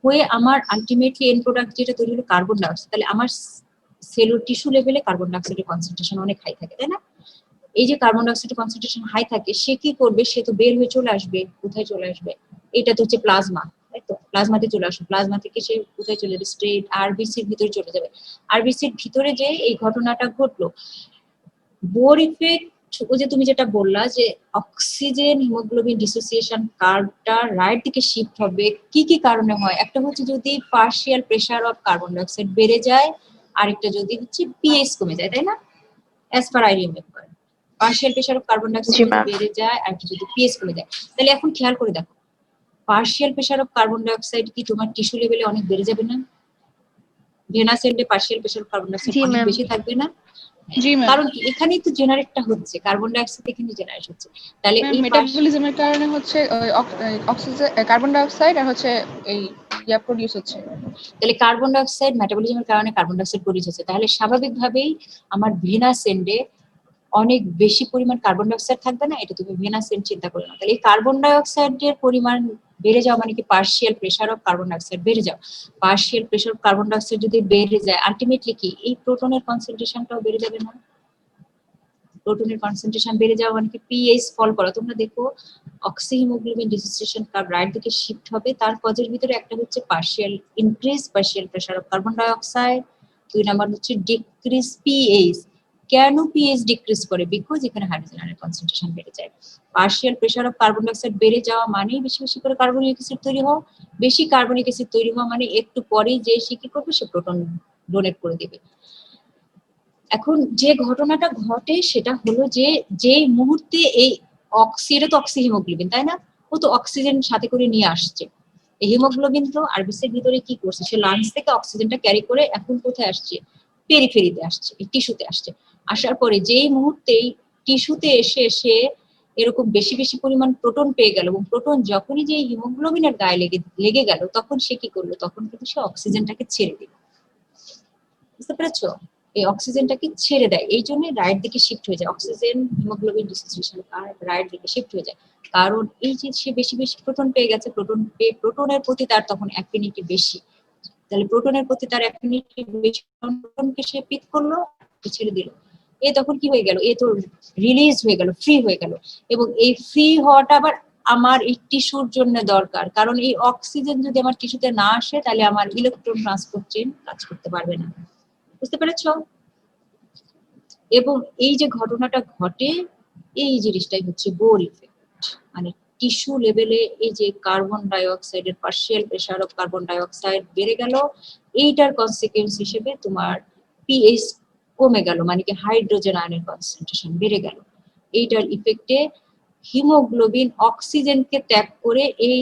[SPEAKER 1] হয়ে আমার আলটিমেটলি এন্ড প্রোডাক্ট যেটা তৈরি হলো কার্বন ডাইঅক্সাইড। তাহলে আমার সেলুলার টিস্যু লেভেলে কার্বন ডাইঅক্সাইডের কনসেন্ট্রেশন অনেক হাই থাকে, তাই না? এই যে কার্বন ডাইঅক্সাইডের কনসেন্ট্রেশন হাই থাকে, সে কি করবে? সে তো বের হয়ে চলে আসবে। কোথায় চলে আসবে? এটা তো হচ্ছে প্লাজমা, তাই তো? প্লাজমাতে চলে আসবে। প্লাজমা থেকে সে কোথায় চলে যাবে? স্ট্রেট আরবিসির ভিতরে চলে যাবে। আরবিসির ভিতরে যে এই ঘটনাটা ঘটলো, বোর ইফেক্ট, ওই যে তুমি যেটা বললা যে অক্সিজেন হিমোগ্লোবিন ডিসোসিয়েশন কার্ভটা রাইট দিকে শিফট হবে, কি কি কারণে হয়? একটা হচ্ছে যদি partial pressure of carbon dioxide বেড়ে যায়, আরেকটা যদি হচ্ছে পিএইচ কমে যায়, তাই না? As per I remember partial pressure of carbon dioxide বেড়ে যায় আর যদি পিএইচ কমে যায়। তাহলে এখন খেয়াল করে দেখো, partial pressure of carbon dioxide কি তোমার টিস্যু লেভেলে অনেক বেড়ে যাবে না? ভেনাস এন্ডে partial pressure of carbon dioxide অনেক বেশি থাকবে না?
[SPEAKER 6] জি ম্যাম।
[SPEAKER 1] কারণ এখানেই তো জেনারেটটা হচ্ছে, কার্বন ডাইঅক্সাইড এখানে জেনারেট হচ্ছে। তাহলে এই
[SPEAKER 6] মেটাবলিজমের কারণে হচ্ছে অক্সিজেন, কার্বন ডাইঅক্সাইড আর হচ্ছে এই ইয়া প্রোডিউস হচ্ছে।
[SPEAKER 1] তাহলে কার্বন ডাইঅক্সাইড মেটাবলিজমের কারণে কার্বন ডাইঅক্সাইড প্রডিউস হচ্ছে, তাহলে স্বাভাবিকভাবেই আমার ভেনাস এন্ডে অনেক বেশি পরিমাণ কার্বন ডাইঅক্সাইড থাকবে না? এটা তুমি ভেনাস এন্ড চিন্তা করো না। তাহলে এই কার্বন ডাইঅক্সাইডের পরিমাণ বেড়ে যাওয়া মানে কি? Partial pressure of carbon dioxide বেড়ে যাও। Partial pressure of carbon dioxide যদি বেড়ে যায়, আলটিমেটলি কি? এই প্রোটনের কনসেন্ট্রেশনটাও বেড়ে যাবে না? প্রোটনের কনসেন্ট্রেশন বেড়ে যাওয়া মানে কি? পিএইচ ফল করা। তোমরা দেখো অক্সিহিমোগ্লোবিন ডিসোসিয়েশন কার্ভ রাইট দিকে শিফট হবে, তার কজের ভিতরে একটা হচ্ছে partial increase partial pressure of carbon dioxide, 2 number হচ্ছে ডিক্রিজ পিএইচ। কেন পিএইচ ডিক্রিজ করে? বিকজ এখানে হাইড্রোজেন আয়নের কনসেন্ট্রেশন বেড়ে যায়। Partial pressure of carbon dioxide বেড়ে যাওয়া মানে বেশি বেশি করে কার্বনিক অ্যাসিড তৈরি হওয়া। বেশি কার্বনিক অ্যাসিড তৈরি হওয়া মানে একটু পরেই যে সে কি করবে? সে প্রোটন ডোনেট করে দেবে। এখন যে ঘটনাটা ঘটে সেটা হলো যে যেই মুহূর্তে এই এটা তো অক্সিহিমোগ্লোবিন, তাই না? ও তো অক্সিজেন সাথে করে নিয়ে আসছে। এই হিমোগ্লোবিন তো আরবিসির ভিতরে কি করছে? সে লাংস থেকে অক্সিজেনটা ক্যারি করে এখন কোথায় আসছে? পেরিফেরিতে আসছে, এই টিস্যুতে আসছে। আসার পরে যেই মুহূর্তেই টিস্যুতে এসে সে এরকম বেশি বেশি পরিমাণ প্রোটন পেয়ে গেল, এবং প্রোটন যখনই যে হিমোগ্লোবিনের গায়ে লেগে গেল, তখন সে কি করলো? তখন কিন্তু সে অক্সিজেনটাকে ছেড়ে দিল। বুঝতে পেরেছো? এই অক্সিজেনটাকে ছেড়ে দেয়, এই জন্য রাইট দিকে শিফট হয়ে যায়। অক্সিজেন হিমোগ্লোবিন ডিসোসিয়েশন রাইট দিকে শিফট হয়ে যায়, কারণ এই যে সে বেশি বেশি প্রোটন পেয়ে গেছে, প্রোটনের প্রতি তার তখন অ্যাফিনিটি বেশি। তাহলে প্রোটনের প্রতি তার অ্যাফিনিটি বেশি, প্রোটনকে সে পিক করলো, ছেড়ে দিল। এ তখন কি হয়ে গেল? এ তো রিলিজ হয়ে গেল, ফ্রি হয়ে গেল। এবং এই ফ্রি হওয়াটা আবার আমার এই টিস্যুর জন্য দরকার, কারণ এই অক্সিজেন যদি আমার টিস্যুতে না আসে তাহলে আমার ইলেকট্রন ট্রান্সপোর্ট চেইন কাজ করতে পারবে না। বুঝতে পেরেছো? এবং এই যে ঘটনাটা ঘটে, এই জিনিসটাই হচ্ছে বোর ইফেক্ট। মানে টিস্যু লেভেলে এই যে কার্বন ডাই অক্সাইডের partial pressure of carbon die oxide বেড়ে গেল, এইটার কনসিকুয়েন্স হিসেবে তোমার পিএইচ কমে গেল, মানে কি হাইড্রোজেন আয়নের কনসেন্ট্রেশন বেড়ে গেল। এইটার ইফেক্টে হিমোগ্লোবিন অক্সিজেনকে ত্যাগ করে এই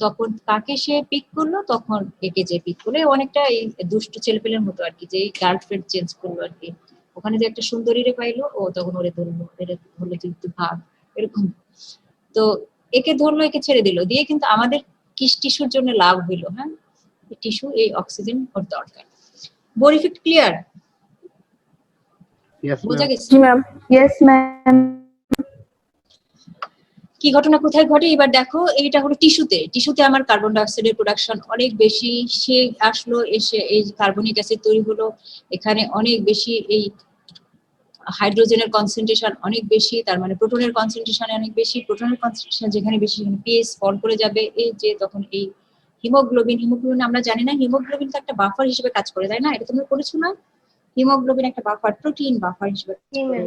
[SPEAKER 1] তখন কাকে সে পিক করলো, তখন একে যে পিক করলো, অনেকটা এই দুষ্ট ছেলেপেলের মতো আর কি, যে গার্লফ্রেন্ড চেঞ্জ করলো আর কি, ওখানে যে একটা সুন্দরীরে পাইলো ও তখন ওরে ধরলো, এর ধরলো তুই ভাগ, এরকম। তো একে ধরলো, একে ছেড়ে দিল, দিয়ে কিন্তু আমাদের কিস টিস্যুর জন্য লাভ হইলো। হ্যাঁ, টিস্যু এই অক্সিজেন ওর দরকার। Bore effect clear?
[SPEAKER 10] Yes,
[SPEAKER 1] বোঝা
[SPEAKER 10] ma'am.
[SPEAKER 1] গেছে?
[SPEAKER 9] জি ম্যাম। Yes ma'am.
[SPEAKER 1] কি ঘটনা কোথায় ঘটে এবার দেখো। এইটা হলো টিস্যুতে। টিস্যুতে আমার কার্বন ডাই অক্সাইডের প্রোডাকশন অনেক বেশি, সে আসলো, এসে এই কার্বনিক অ্যাসিড তৈরি হলো, এখানে অনেক বেশি এই হাইড্রোজেনের কনসেন্ট্রেশন অনেক বেশি, তার মানে প্রোটনের কনসেন্ট্রেশন অনেক বেশি, প্রোটনের কনসেন্ট্রেশন যেখানে বেশি সেখানে পিএইচ ফল করে যাবে। এই যে তখন এই হিমোগ্লোবিন আমরা জানি না হিমোগ্লোবিন তো একটা বাফার হিসেবে কাজ করে, তাই না? এটা তোমরা পড়েছো না? হিমোগ্লোবিন একটা বাফার, প্রোটিন বাফার হিসেবে কাজ করে।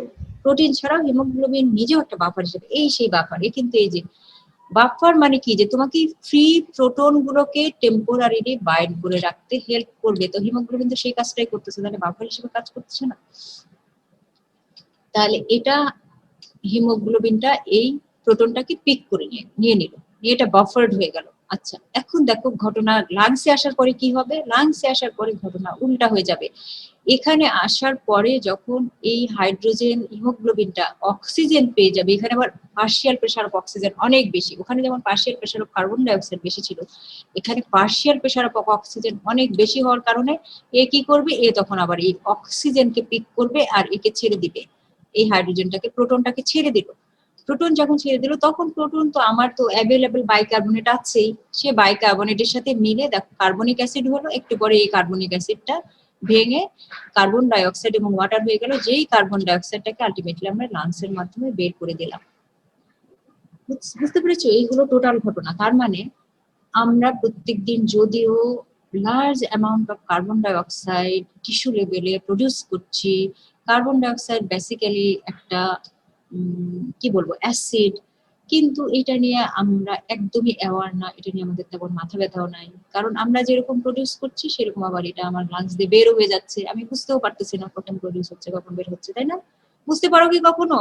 [SPEAKER 1] প্রোটিন ছাড়াও হিমোগ্লোবিন নিজেও একটা বাফার হিসেবে, এই সেই বাফার। কিন্তু এই যে বাফার মানে কি, যে তোমাকে ফ্রি প্রোটন গুলোকে টেম্পোরারিলি বাইন্ড করে রাখতে হেল্প করবে। তো হিমোগ্লোবিন তো সেই কাজটাই করতেছে, তাহলে বাফার হিসেবে কাজ করতেছে না? তাহলে এটা হিমোগ্লোবিনটা এই প্রোটনটাকে পিক করে নিয়ে নিল, নিয়ে এটা বাফার্ড হয়ে গেল। আচ্ছা, এখন দেখো ঘটনা লাংসে আসার পরে কি হবে। লাংসে আসার পরে ঘটনা উল্টা হয়ে যাবে। এখানে আসার পরে যখন এই হাইড্রোজেন হিমোগ্লোবিনটা অক্সিজেন পেয়ে যাবে, এখানে আবার পার্শিয়াল প্রেসার অফ অক্সিজেন অনেক বেশি। ওখানে যেমন partial pressure of carbon die oxide বেশি ছিল, এখানে পার্শিয়াল প্রেসার অফ অক্সিজেন অনেক বেশি হওয়ার কারণে এ কি করবে, এ তখন আবার এই অক্সিজেনকে পিক করবে আর একে ছেড়ে দিবে। এই হাইড্রোজেনটাকে, প্রোটনটাকে ছেড়ে দিল। প্রোটন যখন ছেড়ে দিল, তখন প্রোটন তো আমার তো অ্যাভেলেবল বাইকার্বনেট আছেই, সে বাইকার্বনেটের সাথে মিলে দেখো কার্বনিক অ্যাসিড হলো, একটু পরে এই কার্বনিক অ্যাসিডটা ভেঙে কার্বন ডাই অক্সাইড এবং ওয়াটার হয়ে গেল, যেই কার্বন ডাই অক্সাইডটাকে আলটিমেটলি আমরা লাংসের মাধ্যমে বের করে দিলাম। বুঝতে পেরেছো? এইগুলো টোটাল ঘটনা। তার মানে আমরা প্রত্যেকদিন যদিও large amount of carbon die oxide tissue লেভেলে প্রডিউস করছি, কার্বন ডাই অক্সাইড বেসিক্যালি একটা কি বলবো অ্যাসিড, কিন্তু এটা নিয়ে আমরা একদমই অ্যাওয়ার না, এটা নিয়ে আমাদের তেমন মাথা ব্যথাও নাই, কারণ আমরা যেরকম প্রডিউস করছি সেরকম আবার এটা আমার লাংস দিয়ে বেরও হয়ে যাচ্ছে, আমি বুঝতেও পারতেছি না কখন প্রডিউস হচ্ছে কখন বের হচ্ছে, তাই না? বুঝতে পারো কি কখনো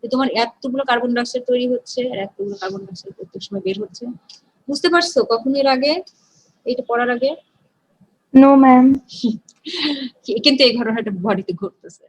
[SPEAKER 1] যে তোমার এতগুলো কার্বন ডাই অক্সাইড তৈরি হচ্ছে আর এতগুলো কার্বন ডাই অক্সাইড প্রত্যেক সময় বের হচ্ছে? বুঝতে পারছো কখনো এর আগে, এটা পড়ার আগে?
[SPEAKER 9] No ma'am.
[SPEAKER 1] কিন্তু এই ঘটনাটা বডিতে ঘটতেছে।